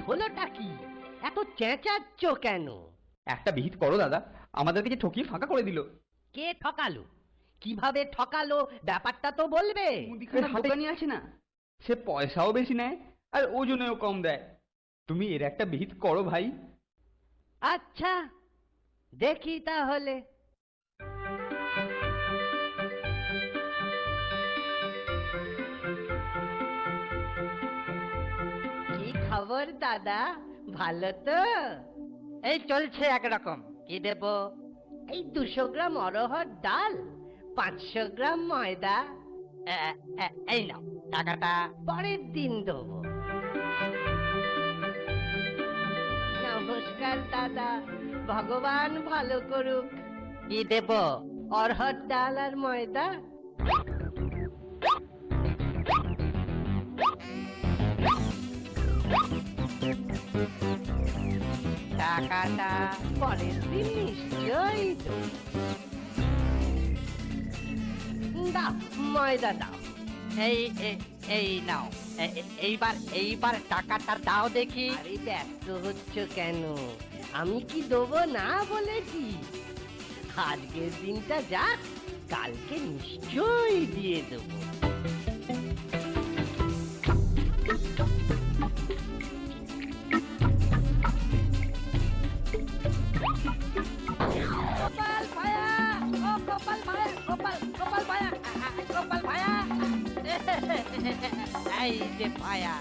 হলোটা কি? এত চেঁচাচ্ছ কেন? একটা বিহিত করো দাদা, আমাদেরকে যে ঠকিয়ে ফাঁকা করে দিল। কে ঠকালো? কিভাবে ঠকালো ব্যাপারটা তো বলবে। মুদিখানার দোকানি আছে না, সে পয়সাও বেশি নেয় আর ওজনেও কম দেয়। তুমি এর একটা বিহিত করো ভাই। আচ্ছা, দেখি তাহলে। কি খবর দাদা, ভালো তো? এই চলছে একরকম। কি দেব? এই 200 গ্রাম অরহর ডাল, 500 গ্রাম ময়দা। এই নাও টাকাটা, পরের দিন দেবো। নমস্কার দাদা, ভগবান ভালো করুক। কি দেব? অরহর ডাল আর ময়দা। টাকাটা পরের দিন নিশ্চয়ই দেব। দাও ময়দা দাও। এই নাও। এইবার টাকাটা দাও দেখি। আরে ব্যস্ত হচ্ছ কেন? আমি কি দেবো না বলেছি? আজকের দিনটা যাক, কালকে নিশ্চয়ই দিয়ে দেবো। গোপাল ভায়া, ও গোপাল ভায়া, গোপাল ভায়া, গোপাল ভায়া। এই যে ভায়া,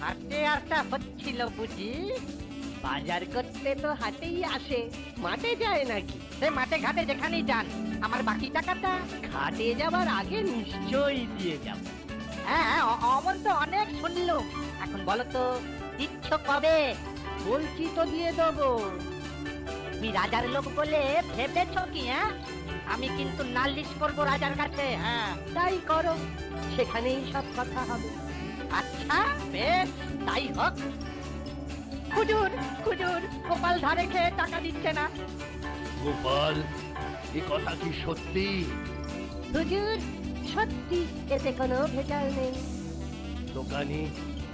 হাটে আসা হচ্ছিল বুঝি? বাজার করতে তো হাটেই আসে, মাঠে যায় নাকি? সে মাঠে ঘাটে যেখানেই যান, আমার বাকি টাকাটা ঘাটে যাবার আগে নিশ্চয়ই দিয়ে যাব। হ্যাঁ, অমন তো অনেক শুনলুম। এখন বলো তো, দিচ্ছ কবে? বলছি তো দিয়ে দেবো। তুমি রাজার লোক বলে ভেবেছ কি? হ্যাঁ, আমি কিন্তু নালিশ করবো রাজার কাছে। হ্যাঁ, তাই করো, সেখানেই সব কথা হবে। আচ্ছা বেশ, তাই হোক। হুজুর, হুজুর, গোপাল ধারে খেয়ে টাকা দিচ্ছে না। গোপাল, এ কথা কি সত্যি? হুজুর, সত্যি, এতে কোনো ভেজাল নেই। দোকানি,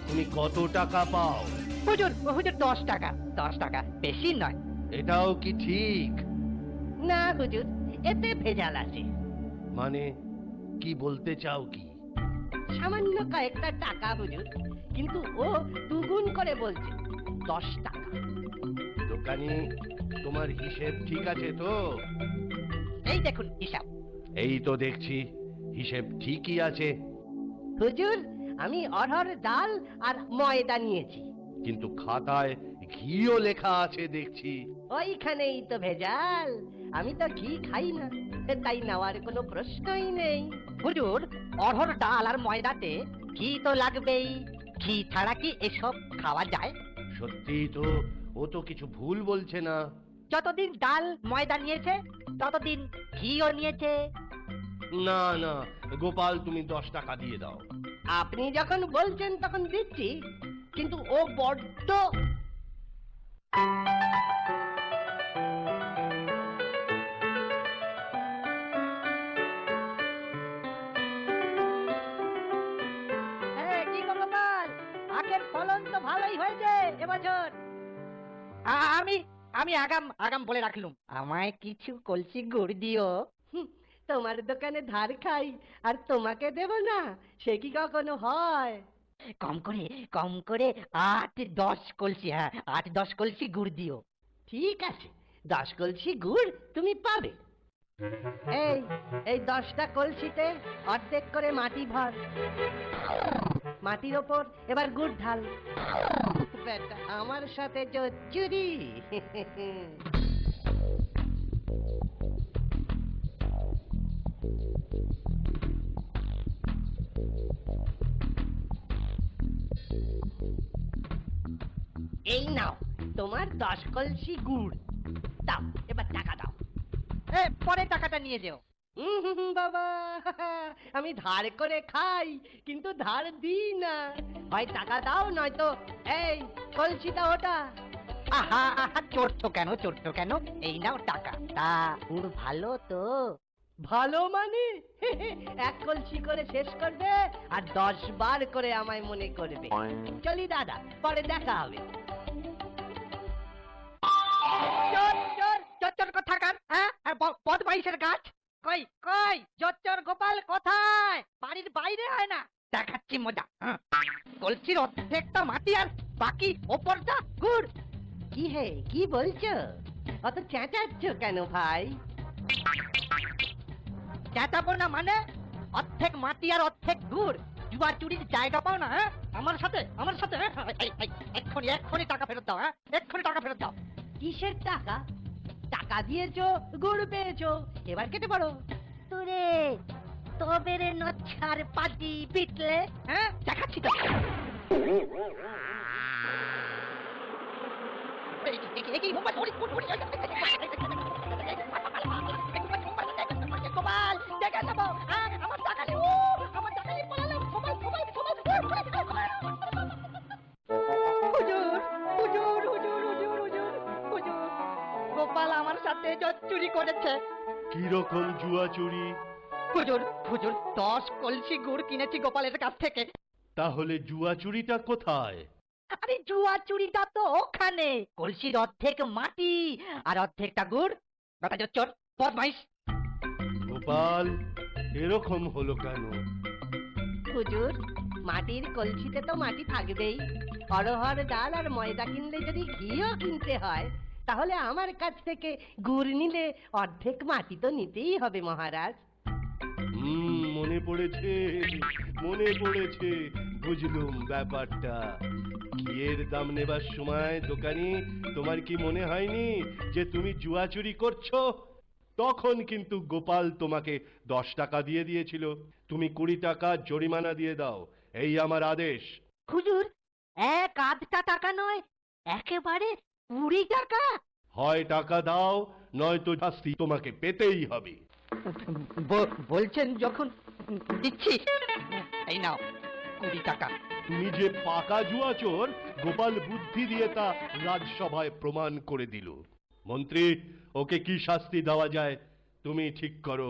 তুমি কত টাকা পাও? হুজুর, হুজুর 10 টাকা, 10 টাকা, বেশি নয়। এটাও কি ঠিক? না হুজুর, এতে ভেজাল আছে। মানে কি বলতে চাও কি? সামান্য কয়েকটা টাকা হুজুর, কিন্তু ও দুগুণ করে বলছে, 10 টাকা। দোকানি, তোমার হিসেব ঠিক আছে তো? এই দেখুন হিসাব। এই তো দেখছি হিসেব ঠিকই আছে, হুজুর, আমি অরহর ডাল আর ময়দা নিয়েছি। কিন্তু খাতায় ঘিও লেখা আছে দেখছি। ওইখানেই তো ভেজাল। আমি তো ঘি খাই না, তাই নেওয়ার কোনো প্রশ্নই নেই। হুজুর, অরহর ডাল আর ময়দাতে ঘি তো লাগবেই। ঘি ছাড়া কি এসব খাওয়া যায়? সত্যি তো, ও তো কিছু ভুল বলছে না। যতদিন ডাল ময়দা নিয়েছে, ততদিন ঘিও নিয়েছে। না না গোপাল, তুমি 10 টাকা দিয়ে দাও। আপনি যখন বলছেন তখন দিচ্ছি, কিন্তু ও বড্ড। কি গো গোপাল, আখের ফলন তো ভালোই হয়েছে এবছর। আমি আমি আগাম আগাম বলে রাখলুম, আমায় কিছু কলসি গুড় দিও। তোমার দোকানে ধার খাই আর তোমাকে দেব না, সে কি কখনো হয়? কম করে 8-10 কলসি, হ্যাঁ 8-10 কলসি গুড় দিও। ঠিক আছে, 10 কলসি গুড় তুমি পাবে। এই এই 10টা কলসিতে অর্ধেক করে মাটি ভর। মাটির ওপর এবার গুড় ঢাল। বেটা আমার সাথে চুরি। এই নাও তোমার 10 কলসি গুড়। দাও, এবার টাকা দাও। পরে টাকাটা নিয়ে যেও। বাবা, আমি ধার করে খাই, কিন্তু ধার দিই না। হয় টাকা দাও, নয়তো এই কলসিটা ওটা। আহা আহা, চড়ছো কেন? এই নাও টাকা। তা গুড় ভালো তো? ভালো মানে? 1 কলসি করে শেষ করবে আর 10 বার করে আমায় মনে করবে। চলি দাদা, পরে দেখা হবে। কোথাকার, হ্যাঁ? আর বদমাইশের গাছ, কই কই জোচ্চর গোপাল কোথায়? বাড়ির বাইরে হয় না, দেখাচ্ছি মজা। হ্যাঁ। কলসির অর্ধেকটা মাটি আর বাকি ওপরটা গুড়। কি হে, কি বলছো? অত চেঁচাচ্ছ কেন ভাই? চেঁচাবো না মানে? অর্ধেক মাটি আর অর্ধেক গুড়, জুয়া চুরির জায়গা পাও না, হ্যাঁ? আমার সাথে, আমার সাথে, হ্যাঁ? এক্ষুনি এক্ষুনি টাকা ফেরত দাও, হ্যাঁ? এক্ষুনি টাকা ফেরত দাও। কিসের টাকা? টাকা দিয়েছো, গুড় পেয়েছো, এবার কেটে পড়ো। তোরে তবে রে নচ্ছার পাজি পিটলে, হ্যাঁ? দেখাচ্ছি তো। গোপাল দেখে নেবো, হ্যাঁ? আমার টাকা নেই, আমার টাকা নিয়ে পালালো। গোপাল, গোপাল, গোপাল, হুজুর, হুজুর, হুজুর, হুজুর, হুজুর, হুজুর, গোপাল আমার সাথে চুরি করেছে। কি রকম জুয়া চুরি? হুজুর, হুজুর, 10 কলসি গুড় কিনেছি গোপালের কাছ থেকে। তাহলে জুয়া চুরিটা কোথায়? আরে জুয়া চুরিটা তো ওখানে, কলসির অর্ধেক মাটি আর অর্ধেকটা গুড়। বাবা চোর, বদমাইশ। গোপাল, এরকম হলো কেন? হুজুর, মাটির কলসিতে তো মাটি থাকবেই, অরহর ডাল আর ময়দা কিনলে যদি ঘিও কিনতে হয়, তাহলে আমার কাছ থেকে গুড় নিলে অর্ধেক মাটি তো নিতেই হবে মহারাজ। মনে পড়েছে, মনে পড়েছে, বুঝলুম ব্যাপারটা। ঘিয়ের দাম নেবার সময় দোকানি তোমার কি মনে হয়নি যে তুমি জুয়া চুরি করছো? তখন কিন্তু গোপাল তোমাকে 10 টাকা দিয়ে দিয়েছিল। তুমি 20 টাকা জরিমানা দিয়ে দাও, এই আমার আদেশ। হুজুর, এক আধটা টাকা নয়, একেবারে 20 টাকা। হয় টাকা দাও, নয়তো শাস্তি তোমাকে পেতেই হবে। বলছেন যখন, দিচ্ছি। এই নাও 20 টাকা। তুমি যে পাকা জুয়া চোর, গোপাল বুদ্ধি দিয়ে তা রাজসভায় প্রমাণ করে দিল। মন্ত্রী, ওকে কি শাস্তি দেওয়া যায় তুমি ঠিক করো।